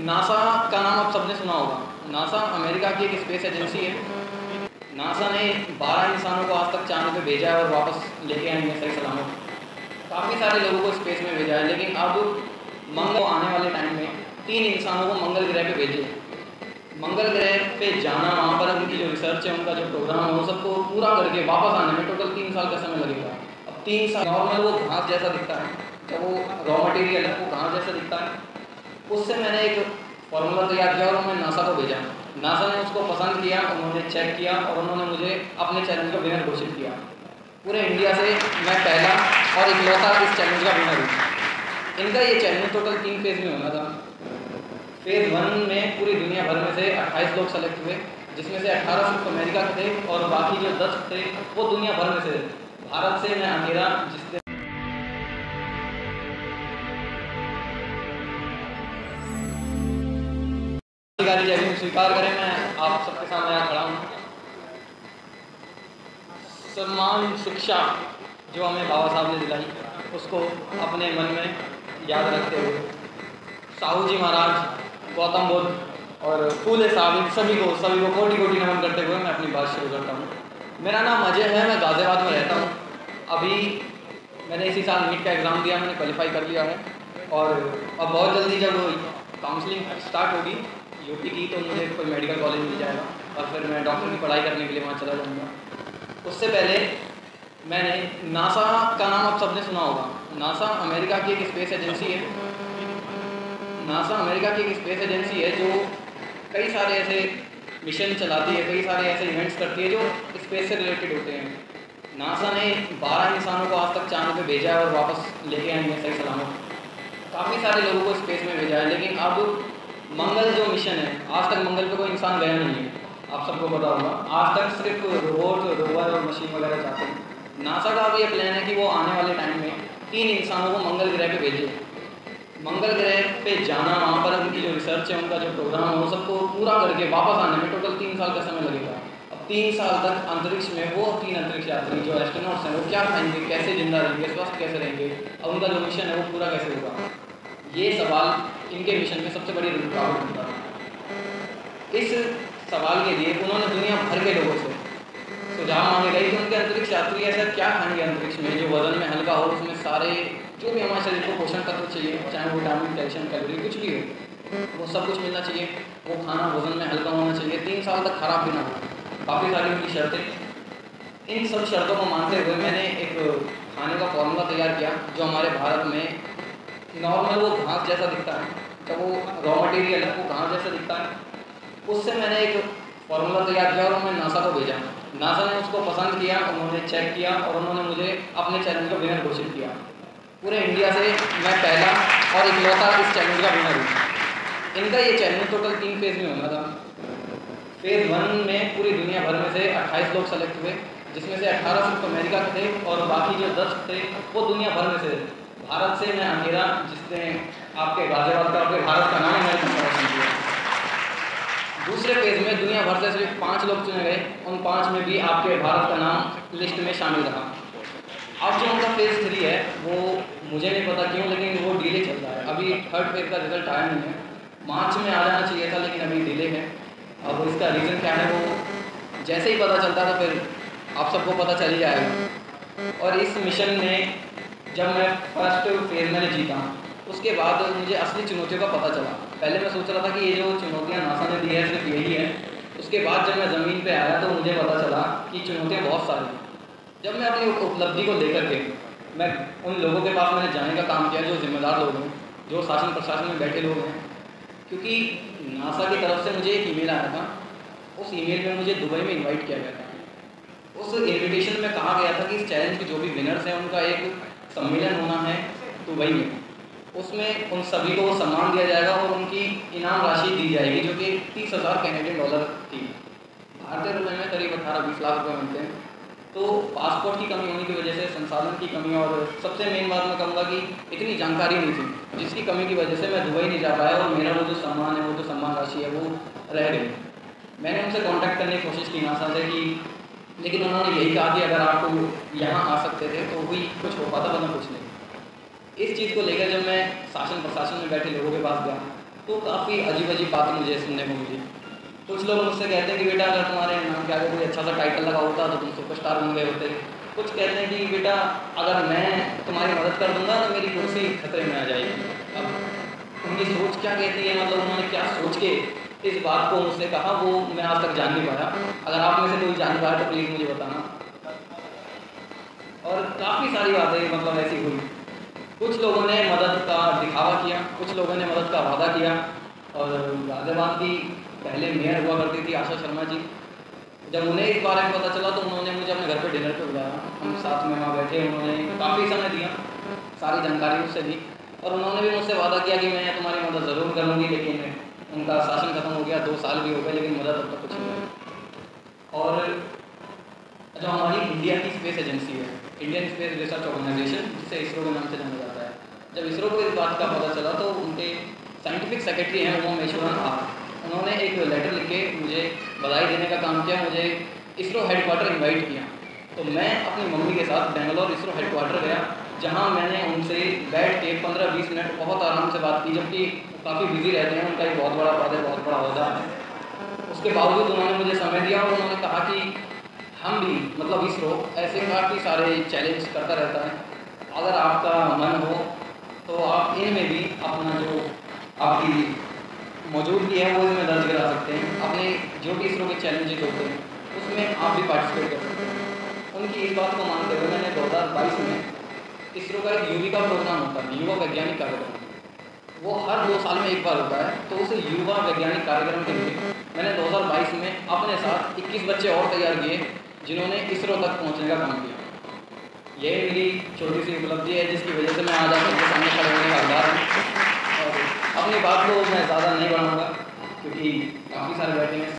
NASA का नाम आप सबने सुना होगा। नासा अमेरिका की एक स्पेस एजेंसी है। नासा ने 12 इंसानों को आज तक चांद पे भेजा है और वापस लेके आएंगे सही सलामत। काफ़ी सारे लोगों को स्पेस में भेजा है, लेकिन अब मंगल आने वाले टाइम में 3 इंसानों को मंगल ग्रह पे भेजे। मंगल ग्रह पे जाना, वहाँ पर उनकी जो रिसर्च है, उनका जो प्रोग्राम है, वो सबको पूरा करके वापस आने में टोटल 3 साल का समय लगेगा। अब 3 साल नॉर्मल वो घास जैसा दिखता है, जब वो रॉ मटेरियल है वो घास जैसा दिखता है। उससे मैंने एक फार्मूला तैयार किया और मैं नासा को भेजा। नासा ने उसको पसंद किया, उन्होंने चेक किया और उन्होंने मुझे अपने चैलेंज का विनर घोषित किया। पूरे इंडिया से मैं पहला और इकलौता इस चैलेंज का विनर हूँ। इनका ये चैलेंज टोटल 3 फेज़ में होना था। फेज़ 1 में पूरी दुनिया भर में से 28 लोग सेलेक्ट हुए, जिसमें से 18 सिर्फ अमेरिका के थे और बाकी जो 10 थे वो दुनिया भर में से थे। भारत से मैं अकेला, जिससे जैसे स्वीकार करें, मैं आप सबके सामने यहाँ खड़ा हूँ। सम्मान शिक्षा जो हमें बाबा साहब ने दिलाई, उसको अपने मन में याद रखते हुए साहू जी महाराज, गौतम बुद्ध और फूले साहब, इन सभी को कोटि कोटि नमन करते हुए मैं अपनी बात शुरू करता हूँ। मेरा नाम अजय है, मैं गाज़ियाबाद में रहता हूँ। अभी मैंने इसी साल नीट का एग्ज़ाम दिया, मैंने क्वालिफाई कर लिया है और अब बहुत जल्दी जब काउंसलिंग स्टार्ट होगी यूपी की, तो मुझे कोई मेडिकल कॉलेज मिल जाएगा और फिर मैं डॉक्टर की पढ़ाई करने के लिए वहाँ चला जाऊँगा। उससे पहले मैंने नासा का नाम आप सबने सुना होगा। नासा अमेरिका की एक स्पेस एजेंसी है। नासा अमेरिका की एक स्पेस एजेंसी है जो कई सारे ऐसे मिशन चलाती है, कई सारे ऐसे इवेंट्स करती है जो स्पेस से रिलेटेड होते हैं। नासा ने 12 इंसानों को आज तक चांद पे भेजा है और वापस लेके आएंगे सही सलामत। काफ़ी सारे लोगों को स्पेस में भेजा है, लेकिन अब मंगल जो मिशन है, आज तक मंगल पे कोई इंसान गया नहीं है, आप सबको पता होगा। आज तक सिर्फ रोबोट, रोवर और मशीन वगैरह जाते हैं। नासा का अब ये प्लान है कि वो आने वाले टाइम में 3 इंसानों को मंगल ग्रह पे भेजे। मंगल ग्रह पे जाना, वहाँ पर उनकी जो रिसर्च है, उनका जो प्रोग्राम है, वो सबको पूरा करके वापस आने में टोटल 3 साल का समय लगेगा। अब 3 साल तक अंतरिक्ष में वो 3 अंतरिक्ष यात्री जो एस्ट्रोनॉट्स हैं, वो क्या खाएंगे, कैसे जिंदा रहेंगे, स्वस्थ कैसे रहेंगे, और उनका जो मिशन है वो पूरा कैसे होगा, ये सवाल इनके मिशन में सबसे बड़ी रुकावट बनता है। इस सवाल के लिए उन्होंने दुनिया भर के लोगों से सुझाव मांगे गए कि उनके अंतरिक्ष यात्री ऐसा क्या खाएंगे अंतरिक्ष में जो वजन में हल्का हो, उसमें सारे जो भी हमारे शरीर को पोषण तत्व चाहिए, चाहे वो विटामिन, कैल्शियम, कैलोरी कुछ भी हो, वो सब कुछ मिलना चाहिए। वो खाना वजन में हल्का होना चाहिए, 3 साल तक खराब भी ना हो। काफ़ी सारी उनकी शर्तें। इन सब शर्तों को मानते हुए मैंने एक खाने का फॉर्मूला तैयार किया जो हमारे भारत में नॉर्मल वो घास जैसा दिखता है, जब वो रॉ मटेरियल है वो घास जैसा दिखता है। उससे मैंने एक फार्मूला तैयार किया और मैं नासा को भेजा। नासा ने उसको पसंद किया, उन्होंने चेक किया और उन्होंने मुझे अपने चैलेंज का विनर घोषित किया। पूरे इंडिया से मैं पहला और इकलौता इस चैलेंज का विनर हूँ। इनका ये चैलेंज टोटल 3 फेज़ में होना था। फेज़ 1 में पूरी दुनिया भर में से 28 लोग सेलेक्ट हुए, जिसमें से 18 सिर्फ अमेरिका के थे और बाकी जो 10 थे वो दुनिया भर में से थे। भारत से मैं अकेला, जिसने आपके गाज़ियाबाद का, आपके भारत का नाम मैंने कंपैरिजन किया। दूसरे फेज़ में दुनिया भर से सिर्फ 5 लोग चुने गए, उन 5 में भी आपके भारत का नाम लिस्ट में शामिल रहा। अब जो उनका फेज़ 3 है वो मुझे नहीं पता क्यों, लेकिन वो डिले चल रहा है। अभी 3rd फेज़ का रिजल्ट आया नहीं है, मार्च में आ जाना चाहिए था, लेकिन अभी डिले है। अब इसका रीज़न क्या है वो जैसे ही पता चलता तो फिर आप सबको पता चल ही जाएगा। और इस मिशन में जब मैं फर्स्ट फेज़ मैंने जीता, उसके बाद मुझे असली चुनौतियों का पता चला। पहले मैं सोच रहा था कि ये जो चुनौतियाँ नासा ने दी है सिर्फ यही है। उसके बाद जब मैं ज़मीन पे आया तो मुझे पता चला कि चुनौतियाँ बहुत सारी हैं। जब मैं अपनी उपलब्धि को लेकर के मैं उन लोगों के पास मैंने जाने का काम किया जो जिम्मेदार लोग हैं, जो शासन प्रशासन में बैठे लोग हैं, क्योंकि नासा की तरफ से मुझे एक ईमेल आया था। उस ईमेल में मुझे दुबई में इन्वाइट किया गया था। उस इन्विटेशन में कहा गया था कि इस चैलेंज के जो भी विनर्स हैं उनका एक सम्मेलन होना है दुबई में। उसमें उन सभी को सम्मान दिया जाएगा और उनकी इनाम राशि दी जाएगी जो कि 30,000 कैनेडियन डॉलर थी। भारतीय रुपये में करीब 18-20 लाख रुपये बनते हैं। तो पासपोर्ट की कमी होने की वजह से, संसाधन की कमी, और सबसे मेन बात मैं कहूँगा कि इतनी जानकारी नहीं थी, जिसकी कमी की वजह से मैं दुबई नहीं जा पाया और मेरा वो जो सम्मान है, वो जो सम्मान राशि है वो रह गई। मैंने उनसे कॉन्टैक्ट करने की कोशिश की नासा से कि, लेकिन उन्होंने यही कहा कि अगर आपको यहाँ आ सकते थे तो भी कुछ हो पाता, वरना कुछ नहीं। इस चीज़ को लेकर जब मैं शासन प्रशासन में बैठे लोगों के पास गया तो काफ़ी अजीब-अजीब बातें मुझे सुनने को मिली। कुछ लोग मुझसे कहते हैं कि बेटा अगर तुम्हारे नाम के आगे कोई अच्छा सा टाइटल लगा होता तो तुम सुपरस्टार बन गए होते। कुछ कहते हैं कि बेटा अगर मैं तुम्हारी मदद कर दूँगा तो मेरी कुर्सी खतरे में आ जाएगी। अब उनकी सोच क्या कहती है, मतलब उन्होंने क्या सोच के इस बात को मुझसे कहा, वो मैं आज तक जान नहीं पाया। अगर आप में से कोई जान पाया तो प्लीज़ मुझे बताना। और काफ़ी सारी बातें मतलब ऐसी हुई। कुछ लोगों ने मदद का दिखावा किया, कुछ लोगों ने मदद का वादा किया। और गाज़ियाबाद की पहले मेयर हुआ करती थी आशा शर्मा जी, जब उन्हें इस बारे में पता चला तो उन्होंने मुझे अपने घर पे डिनर पे बुलाया। हम साथ में वहाँ बैठे, उन्होंने काफ़ी समय दिया, सारी जानकारी मुझसे दी और उन्होंने भी मुझसे वादा किया कि मैं तुम्हारी मदद ज़रूर करूँगी। लेकिन उनका शासन खत्म हो गया, 2 साल भी हो गए, लेकिन मदद अब तक कुछ नहीं हुई। और जो हमारी इंडिया की स्पेस एजेंसी है, इंडियन स्पेस रिसर्च ऑर्गेनाइजेशन, जिसे इसरो के नाम से जाना जाता है, जब इसरो को इस बात का पता चला तो उनके साइंटिफिक सेक्रेटरी हैं उमेश्वरन आर, उन्होंने एक लेटर लिख के मुझे बधाई देने का काम किया, मुझे इसरो हेडक्वार्टर इनवाइट किया। तो मैं अपनी मम्मी के साथ बेंगलोर इसरो हेडक्वार्टर गया, जहाँ मैंने उनसे बैठ के 15-20 मिनट बहुत आराम से बात की, जबकि काफ़ी बिजी रहते हैं, उनका एक बहुत बड़ा पद है, बहुत बड़ा ओहदा है। उसके बावजूद उन्होंने मुझे समय दिया और उन्होंने कहा कि हम भी मतलब इसरो ऐसे काफ़ी सारे चैलेंज करता रहता है, अगर आपका मन हो तो आप इनमें भी अपना जो आपकी मौजूदगी है वो इसमें दर्ज करा सकते हैं। अपने जो भी इसरो के चैलेंजेस होते हैं उसमें आप भी पार्टिसिपेट कर सकते हैं। उनकी इस बात को मानते हुए मैंने 2022 में इसरो का एक युविका प्रोग्राम होता है, युवा वैज्ञानिक कार्यक्रम, वो हर 2 साल में एक बार होता है। तो उस युवा वैज्ञानिक कार्यक्रम के लिए मैंने 2022 में अपने साथ 21 बच्चे और तैयार किए, जिन्होंने इसरो तक पहुंचने का काम किया। यही मेरी छोटी सी उपलब्धि है, जिसकी वजह से मैं आज आपके सामने खड़े होने का हकदार हूँ। और अपनी बात को मैं ज़्यादा नहीं बढ़ाऊँगा क्योंकि काफ़ी सारे बैठे हैं।